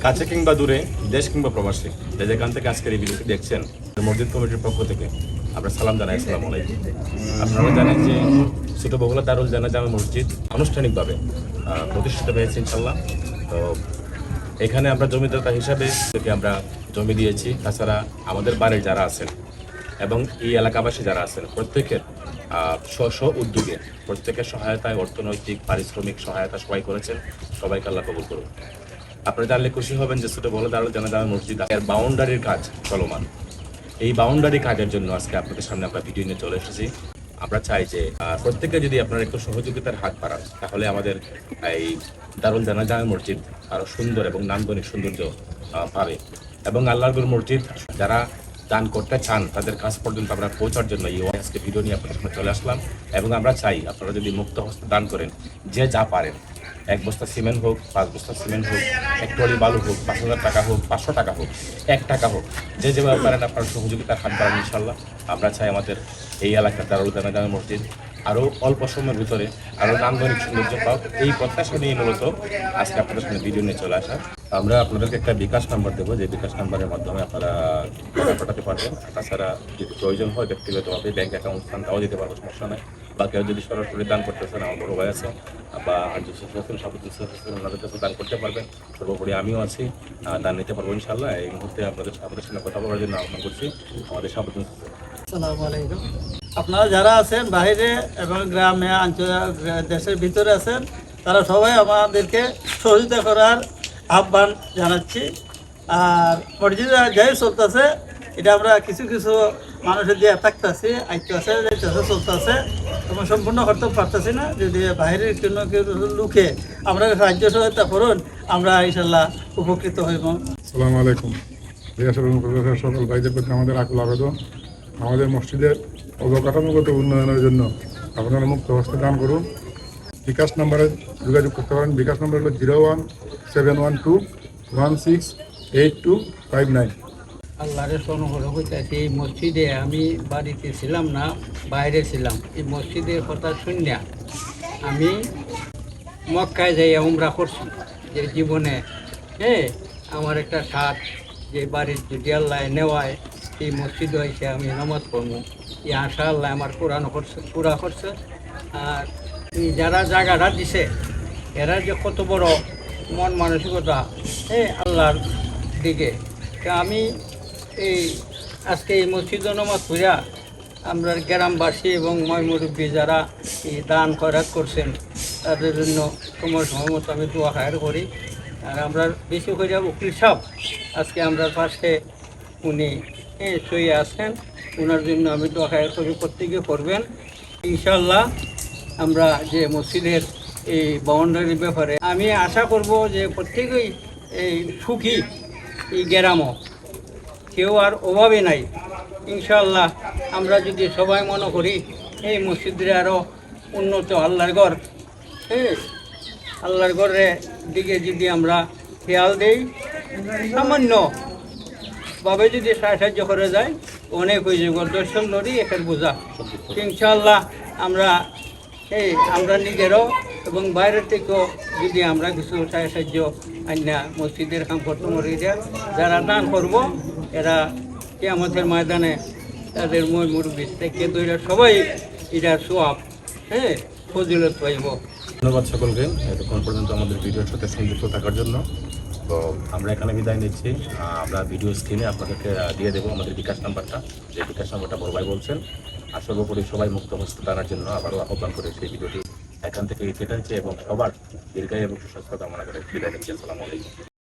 কাছে কিংবা দূরে, দেশ কিংবা প্রবাসী, যে যেখান থেকে আজকের এই ভিডিওটি দেখছেন, মসজিদ কমিটির পক্ষ থেকে আমরা সালাম জানাই। আসসালামু আলাইকুম। আপনারা জানেন যে ছোট বগুলা দারুল জামে মসজিদ আনুষ্ঠানিকভাবে প্রতিষ্ঠিত হয়েছে ইনশাল্লাহ। তো এখানে আমরা জমিদাতা হিসাবে আমরা জমি দিয়েছি। তাছাড়া আমাদের বাড়ির যারা আছেন এবং এই এলাকাবাসী যারা আছেন প্রত্যেকের স্ব উদ্যোগে, প্রত্যেকের সহায়তায়, অর্থনৈতিক পারিশ্রমিক সহায়তা সবাই করেছেন। সবাইকে আল্লাহ কবুল করুন। আপনারা জানলে খুশি হবেন যে ছোট বগুলা দারুল জামে মসজিদ এর বাউন্ডারির কাজ চলমান। এই বাউন্ডারি কাজের জন্য আজকে আপনাদের সামনে আমরা ভিডিও নিয়ে চলে এসেছি। আমরা চাই যে প্রত্যেকে যদি আপনারা একটু সহযোগিতার হাত বাড়ান, তাহলে আমাদের এই দারুল জামে মসজিদ আরো সুন্দর এবং নান্দনিক সৌন্দর্য পাবে। এবং আল্লাহর মসজিদ যারা দান করতে চান তাদের কাছ পর্যন্ত আমরা পৌঁছার জন্য এই আজকে ভিডিও নিয়ে আপনাদের সামনে চলে আসলাম। এবং আমরা চাই আপনারা যদি মুক্ত হস্তে দান করেন, যে যা পারেন, 1 বস্তা সিমেন্ট হোক, 5 বস্তা সিমেন্ট হোক, 1 ট্রলি বালু হোক, 5,000 টাকা হোক, 500 টাকা হোক, 1 টাকা হোক, যে যেভাবে পারেন আপনারা সহযোগিতার হাত বাড়ান ইনশাল্লাহ। আমরা চাই আমাদের এই এলাকার দারুল জামে মসজিদ আরও অল্প সময়ের ভিতরে আরও নান্দনিক সৌন্দর্য পাও। এই প্রত্যাশা নিয়ে মূলত আজকে আপনাদের সামনে ভিডিও নিয়ে চলে আসা। আমরা আপনাদেরকে একটা বিকাশ নাম্বার দেবো, যে বিকাশ নাম্বারের মাধ্যমে আপনারা টাকা পাঠাতে পারবেন। তাছাড়া যদি প্রয়োজন হয় ব্যক্তিগতভাবে ব্যাংক অ্যাকাউন্ট স্থান তাও দিতে পারবো, সমস্যা নেই। বা কেউ যদি সরাসরি দান করতে চান, আমার বড় ভাই আছে বা ওনাদের কাছে দান করতে পারবেন। সর্বোপরি আমিও আছি, দান নিতে পারবো ইনশাল্লাহ। এই মুহূর্তে আপনাদের সামনে কথা বলার জন্য আহ্বান করছি আমাদের সাবধান। আসসালামু আলাইকুম। আপনারা যারা আছেন বাইরে এবং গ্রামে, দেশের ভিতরে আছেন, তারা সবাই আমাদেরকে সহযোগিতা করার আহ্বান জানাচ্ছি। আর মসজিদে যাই চলতেছে, এটা আমরা কিছু কিছু মানুষের দিয়ে থাকতেছি, আইতেছে, যাইতেছে, চলতেছে, এবং সম্পূর্ণ করতে পারতেছি না। যদি বাইরের জন্য কেউ লোকে আমরা সাহায্য সহায়তা করুন, আমরা ইনশাল্লাহ উপকৃত হইব। আসসালামু আলাইকুম। সকল ভাইদের প্রতি আমাদের আকুল আবেদন, আমাদের মসজিদের অবকাঠামোগত উন্নয়নের জন্য আপনারা মুক্ত হস্তে দান করুন। বিকাশ নাম্বারে যোগাযোগ করতে পারেন। বিকাশ নাম্বার হলো 011712168259। আল্লাহরের অনুগ্রহ করতেছি। এই মসজিদে আমি বাড়িতে ছিলাম না, বাইরে ছিলাম। এই মসজিদের কথা শুনে আমি মক্কায় যাই উমরা করছি। যে জীবনে আমার একটা সাথ যে বাড়ির যদি আল্লাহ নেওয়ায় এই মসজিদ হয়েছে আমি নামাজ পড়বো, এই আশা আল্লাহ আমার পুরা করছে। আর যারা জায়গাটা দিছে এরা যে কত বড় মন মানসিকতা আল্লাহর দিকে। আমি এই আজকে এই মসজিদে নামাজ পড়া আমরা গ্রামবাসী এবং মুরব্বী যারা এই দান খয়রাত করছেন তাদের জন্য সময় মতো আমি দোয়া খায়ের করি। আর আমরা বেশি করে উকিল সাহেব আজকে আমরা পাশে উনি শুয়ে আছেন, ওনার জন্য আমি দোয়া খায়ের করি, প্রত্যেকে করবেন ইনশাল্লাহ। আমরা যে মসজিদের এই বাউন্ডারির ব্যাপারে আমি আশা করব যে প্রত্যেকেই এই সুখী, এই গ্রামও কেউ আর অভাবে নাই ইনশাল্লাহ। আমরা যদি সবাই মনে করি এই মসজিদের আরও উন্নত আল্লাহর ঘর, আল্লাহর ঘরের দিকে যদি আমরা খেয়াল দেই, সামান্যভাবে যদি সাহায্য করে যায়, অনেক হয়ে যাবে। দর্শন নদী একের বোঝা ইনশাল্লাহ। আমরা নিজেরও এবং বাইরের থেকেও যদি আমরা কিছু সাহায্য আন্যা মসজিদের কাম করতে মরি দেয়, যারা দান করব এরা কিয়ামতের ময়দানে তাদের মুরব্বী থেকে দইরা সবাই এটা সোয়াব ফজিলত পাইব। ধন্যবাদ সকলকে এতক্ষণ পর্যন্ত আমাদের ভিডিওর সাথে সংযুক্ত থাকার জন্য। তো আমরা এখানে বিদায় নিচ্ছি। আমরা ভিডিও স্ক্রিনে আপনাদেরকে দিয়ে দেবো আমাদের বিকাশ নাম্বারটা, যে বিকাশ নাম্বারটা বড় ভাই বলছেন। আর সর্বোপরি সবাই মুক্ত হস্তে দানার জন্য আবারও আহ্বান করে সেই ভিডিওটি এখান থেকে কেটে এবং সবার দীর্ঘায়ু এবং সুস্বাস্থ্য কামনা করে বিদায় নিচ্ছি। আসসালামু আলাইকুম।